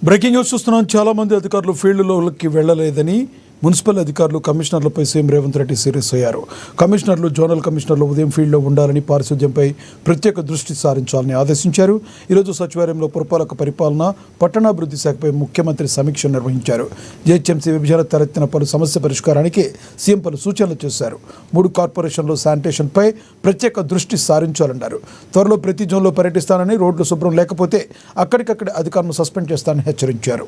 Breaking news చూస్తున్నాం. చాలామంది అధికారులు ఫీల్డ్లోకి వెళ్లలేదని మున్సిపల్ అధికారులు కమిషనర్లపై సీఎం రేవంత్ రెడ్డి సీరియస్ అయ్యారు. కమిషనర్లు, జోనల్ కమిషనర్లు ఉదయం ఫీల్డ్లో ఉండాలని, పారిశుద్ధ్యంపై ప్రత్యేక దృష్టి సారించాలని ఆదేశించారు. ఈరోజు సచివాలయంలో పురపాలక పరిపాలన, పట్టణాభివృద్ధి శాఖపై ముఖ్యమంత్రి సమీక్ష నిర్వహించారు. జీహెచ్ఎంసీ విభజన తలెత్తిన పలు సమస్య పరిష్కారానికి సీఎం పలు సూచనలు చేశారు. 3 కార్పొరేషన్లు శానిటేషన్పై ప్రత్యేక దృష్టి సారించాలన్నారు. త్వరలో ప్రతి జోన్లో పర్యటిస్తానని, రోడ్లు శుభ్రం లేకపోతే అక్కడికక్కడ అధికారులను సస్పెండ్ చేస్తానని హెచ్చరించారు.